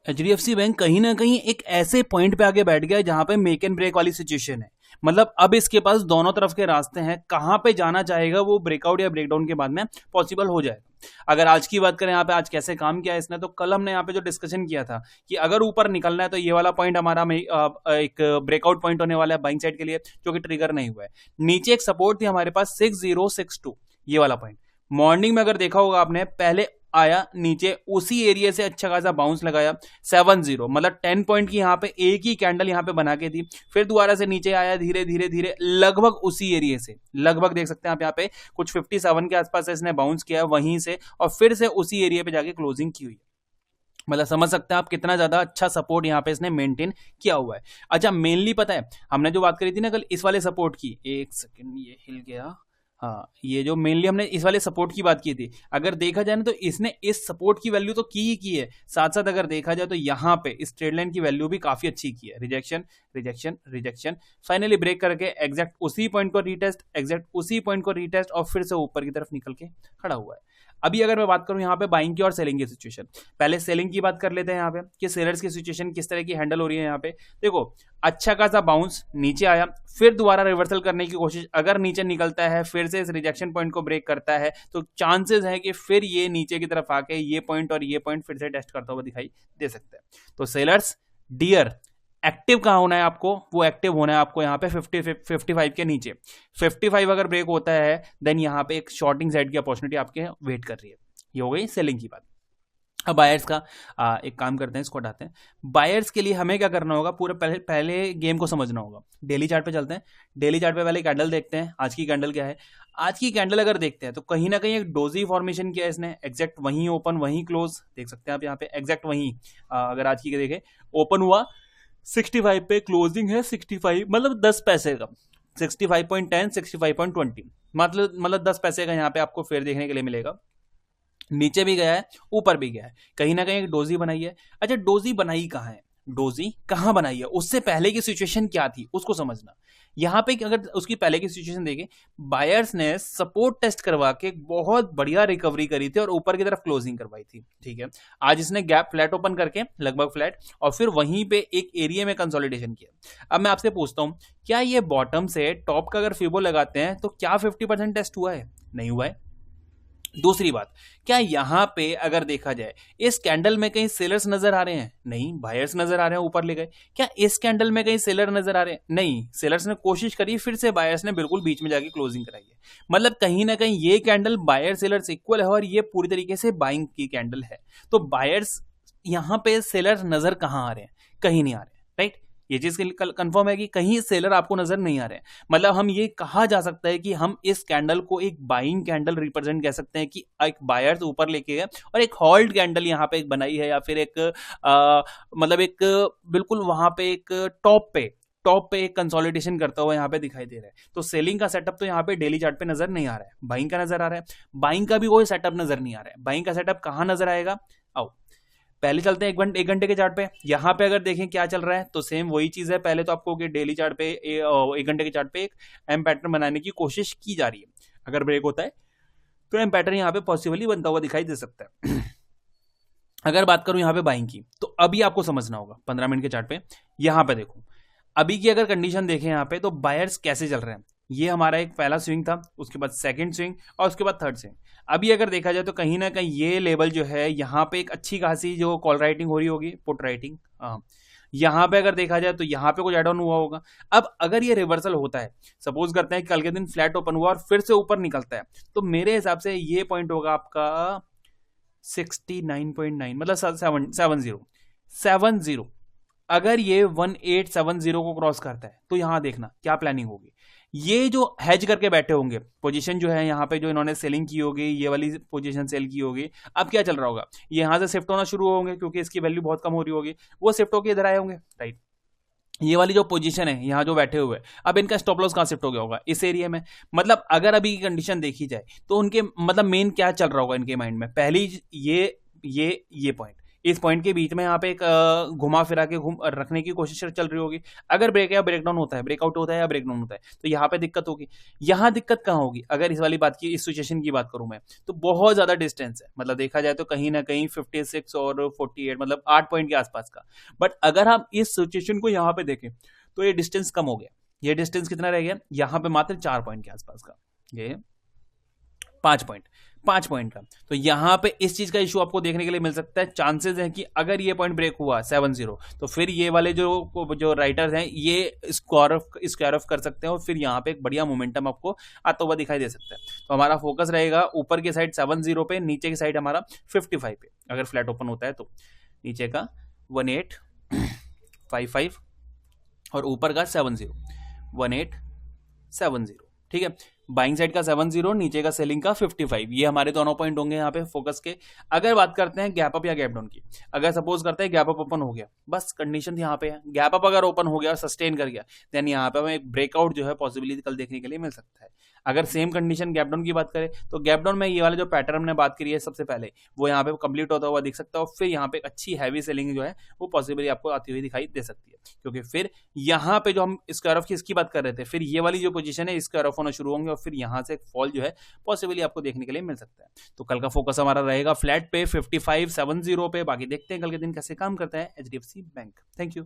HDFC bank कहीं ना कहीं एक ऐसे पॉइंट पे आगे बैठ गया है जहां पे मेक एंड ब्रेक वाली सिचुएशन है। मतलब अब इसके पास दोनों तरफ के रास्ते हैं, कहां पे जाना चाहेगा वो ब्रेकआउट या ब्रेकडाउन के बाद में पॉसिबल हो जाएगा। अगर आज की बात करें यहाँ पे आज कैसे काम किया है इसने, तो कल हमने यहाँ पे जो डिस्कशन किया था कि अगर ऊपर निकलना है तो ये वाला पॉइंट हमारा एक ब्रेकआउट पॉइंट होने वाला है बाइंग साइड के लिए, जो कि ट्रिगर नहीं हुआ है। नीचे एक सपोर्ट थी हमारे पास 6062, ये वाला पॉइंट मॉर्निंग में अगर देखा होगा आपने, पहले आया नीचे उसी एरिया से अच्छा खासा बाउंस लगाया 70, मतलब 10 पॉइंट की यहाँ पे एक ही कैंडल यहाँ पे बना के थी, फिर दोबारा से नीचे आया धीरे धीरे धीरे लगभग उसी एरिया से, लगभग देख सकते हैं आप यहाँ पे कुछ 57 के आसपास इसने बाउंस किया वहीं से, और फिर से उसी एरिया पे जाके क्लोजिंग की हुई है। मतलब समझ सकते हैं आप कितना ज्यादा अच्छा सपोर्ट यहाँ पे इसने मेंटेन किया हुआ है। अच्छा मेनली पता है हमने जो बात करी थी ना कल इस वाले सपोर्ट की, एक सेकंड ये हिल गया, हाँ ये जो मेनली हमने इस वाले सपोर्ट की बात की थी, अगर देखा जाए ना तो इसने इस सपोर्ट की वैल्यू तो की ही की है, साथ साथ अगर देखा जाए तो यहाँ पे इस ट्रेड लाइन की वैल्यू भी काफी अच्छी की है। Rejection rejection rejection, finally break करके एग्जैक्ट उसी पॉइंट को रीटेस्ट, एग्जैक्ट उसी पॉइंट को रीटेस्ट, और फिर से ऊपर की तरफ निकल के खड़ा हुआ है। अभी अगर मैं बात करूं यहाँ पे बाइंग की और सेलिंग की सिचुएशन, पहले सेलिंग की बात कर लेते हैं यहाँ पे कि सेलर्स की सिचुएशन किस तरह की हैंडल हो रही है। यहाँ पे देखो अच्छा खासा बाउंस नीचे आया, फिर दोबारा रिवर्सल करने की कोशिश, अगर नीचे निकलता है फिर से इस रिजेक्शन पॉइंट को ब्रेक करता है तो चांसेस है कि फिर ये नीचे की तरफ आके ये पॉइंट और ये पॉइंट फिर से टेस्ट करता हुआ दिखाई दे सकता है। तो सेलर्स डियर एक्टिव कहां होना है आपको, वो एक्टिव होना है आपको यहाँ पे 55 के नीचे। 55 अगर ब्रेक होता है देन यहाँ पे एक शॉर्टिंग साइड की अपॉर्चुनिटी आपके वेट कर रही है। ये हो गई सेलिंग की बात। अब बायर्स का एक काम करते हैं, इसको हटाते हैं। बायर्स के लिए हमें क्या करना होगा, पूरे पहले गेम को समझना होगा। डेली चार्ट पे चलते हैं, डेली चार्ट पे पहले कैंडल देखते हैं, आज की कैंडल क्या है। आज की कैंडल अगर देखते हैं तो कहीं ना कहीं एक डोजी फॉर्मेशन किया है इसने, एग्जैक्ट वहीं ओपन वहीं क्लोज, देख सकते हैं आप यहाँ पे एग्जैक्ट वहीं। अगर आज की देखें ओपन हुआ 65 पे, क्लोजिंग है 65, मतलब 10 पैसे का, 65.10 65.20, मतलब 10 पैसे का यहाँ पे आपको फेयर देखने के लिए मिलेगा। नीचे भी गया है ऊपर भी गया है, कहीं ना कहीं एक डोजी बनाई है। अच्छा डोजी बनाई कहाँ है, डोजी कहाँ बनाई है, उससे पहले की सिचुएशन क्या थी उसको समझना। यहाँ पे अगर उसकी पहले की सिचुएशन देखें, बायर्स ने सपोर्ट टेस्ट करवा के बहुत बढ़िया रिकवरी करी थी और ऊपर की तरफ क्लोजिंग करवाई थी, ठीक है। आज इसने गैप फ्लैट ओपन करके लगभग फ्लैट, और फिर वहीं पे एक एरिया में कंसोलिडेशन किया। अब मैं आपसे पूछता हूं, क्या ये बॉटम से टॉप का अगर फिबो लगाते हैं तो क्या 50% टेस्ट हुआ है? नहीं हुआ है। दूसरी बात, क्या यहां पे अगर देखा जाए इस कैंडल में कहीं सेलर्स नजर आ रहे हैं? नहीं, बायर्स नजर आ रहे हैं, ऊपर ले गए। क्या इस कैंडल में कहीं सेलर नजर आ रहे हैं? नहीं, सेलर्स ने कोशिश करी, फिर से बायर्स ने बिल्कुल बीच में जाके क्लोजिंग कराई है। मतलब कहीं ना कहीं ये कैंडल बायर सेलर्स इक्वल है और ये पूरी तरीके से बाइंग की कैंडल है। तो बायर्स यहां पे सेलर्स नजर कहां आ रहे हैं? कहीं नहीं आ रहे हैं, राइट। ये चीज कंफर्म है कि कहीं सेलर आपको नजर नहीं आ रहे हैं। मतलब हम ये कहा जा सकता है कि हम इस कैंडल को एक बाइंग कैंडल रिप्रेजेंट कह सकते हैं कि एक बायर्स ऊपर लेके गए और एक होल्ड कैंडल यहाँ पे एक बनाई है, या फिर एक मतलब एक बिल्कुल वहां पे एक टॉप पे एक कंसोलिडेशन करता हुआ यहाँ पे दिखाई दे रहा है। तो सेलिंग का सेटअप तो यहाँ पे डेली चार्ट पे नजर नहीं आ रहा है, बाइंग का नजर आ रहा है। बाइंग का भी कोई सेटअप नजर नहीं आ रहा है। बाइंग का सेटअप कहाँ नजर आएगा, आओ पहले चलते हैं एक घंटे के चार्ट पे। यहां पे अगर देखें क्या चल रहा है तो सेम वही चीज है। पहले तो आपको डेली चार्ट पे एक घंटे के चार्ट पे एक एम पैटर्न बनाने की कोशिश की जा रही है। अगर ब्रेक होता है तो एम पैटर्न यहाँ पे पॉसिबली बनता हुआ दिखाई दे सकता है। अगर बात करूं यहाँ पे बाइंग की, तो अभी आपको समझना होगा 15 मिनट के चार्ट पे। यहां पे देखो अभी की अगर कंडीशन देखें यहाँ पे, तो बायर्स कैसे चल रहे हैं। ये हमारा एक पहला स्विंग था, उसके बाद सेकंड स्विंग और उसके बाद थर्ड स्विंग। अभी अगर देखा जाए तो कहीं ना कहीं ये लेवल जो है यहाँ पे एक अच्छी खासी जो कॉल राइटिंग हो रही होगी, पुट राइटिंग, यहाँ पे अगर देखा जाए तो यहाँ पे कुछ एड ऑन हुआ होगा। अब अगर ये रिवर्सल होता है, सपोज करते हैं कि कल के दिन फ्लैट ओपन हुआ और फिर से ऊपर निकलता है, तो मेरे हिसाब से ये पॉइंट होगा आपका 69.9, मतलब 70। अगर ये 1870 को क्रॉस करता है तो यहां देखना क्या प्लानिंग होगी। ये जो हेज करके बैठे होंगे, पोजीशन जो है यहाँ पे जो इन्होंने सेलिंग की होगी, ये वाली पोजीशन सेल की होगी, अब क्या चल रहा होगा, ये यहां से शिफ्ट होना शुरू होंगे क्योंकि इसकी वैल्यू बहुत कम हो रही होगी, वो शिफ्ट होकर इधर आए होंगे, राइट। ये वाली जो पोजीशन है यहाँ जो बैठे हुए, अब इनका स्टॉप लॉस कहां शिफ्ट हो गया होगा, इस एरिया में। मतलब अगर अभी की कंडीशन देखी जाए तो उनके मतलब मेन क्या चल रहा होगा इनके माइंड में, पहली ये पॉइंट इस पॉइंट के बीच में यहाँ पे एक घुमा फिरा के घूम रखने की कोशिश चल रही होगी। अगर ब्रेक या ब्रेकडाउन होता है, ब्रेकआउट होता है या ब्रेकडाउन होता है, तो यहाँ पे दिक्कत होगी। यहाँ दिक्कत कहाँ होगी, अगर इस वाली बात की, इस सिचुएशन की बात करूं मैं, तो बहुत ज्यादा डिस्टेंस है, मतलब देखा जाए तो कहीं ना कहीं 56 और 48, मतलब 8 पॉइंट के आसपास का। बट अगर हम इस सिचुएशन को यहाँ पे देखें तो ये डिस्टेंस कम हो गया। ये डिस्टेंस कितना रह गया, यहाँ पे मात्र 4 पॉइंट के आसपास का, ये 5 पॉइंट का। तो यहां पे इस चीज का इशू आपको देखने के लिए मिल सकता है। चांसेस है कि अगर ये पॉइंट ब्रेक हुआ 7-0, तो फिर ये वाले जो राइटर्स हैं ये स्क्वायर ऑफ कर सकते हैं और फिर यहाँ पे एक बढ़िया मोमेंटम आपको आता हुआ दिखाई दे सकता है। तो हमारा फोकस रहेगा ऊपर की साइड 7-0 पे, नीचे की साइड हमारा 55 पे, अगर फ्लैट ओपन होता है तो नीचे का 1855 और ऊपर का 1870, ठीक है। बाइंग साइड का 70, नीचे का सेलिंग का 55, ये हमारे दोनों पॉइंट होंगे यहाँ पे फोकस के। अगर बात करते हैं गैप अप या गैप डाउन की, अगर सपोज करते हैं गैप अप ओपन हो गया, बस कंडीशन यहाँ पे है, गैप अप अगर ओपन हो गया, सस्टेन कर गया, देन यहाँ पे हमें एक ब्रेकआउट जो है पॉसिबिलिटी कल देखने के लिए मिल सकता है। अगर सेम कंडीशन गैप डाउन की बात करें तो गैप डाउन में ये वाला जो पैटर्न हमने बात करी है सबसे पहले, वो यहाँ पे कंप्लीट होता हुआ दिख सकता है और फिर यहाँ पे अच्छी हैवी सेलिंग जो है वो पॉसिबली आपको आती हुई दिखाई दे सकती है, क्योंकि फिर यहाँ पे जो हम स्क्वायर ऑफ की इसकी बात कर रहे थे, फिर ये वाली जो पोजीशन है स्क्वायर ऑफ होना शुरू होंगे और फिर यहाँ से फॉल जो है पॉसिबली आपको देखने के लिए मिल सकता है। तो कल का फोकस हमारा रहेगा फ्लैट पे 5570 पे। बाकी देखते हैं कल के दिन कैसे काम करता है एचडीएफसी बैंक। Thank you.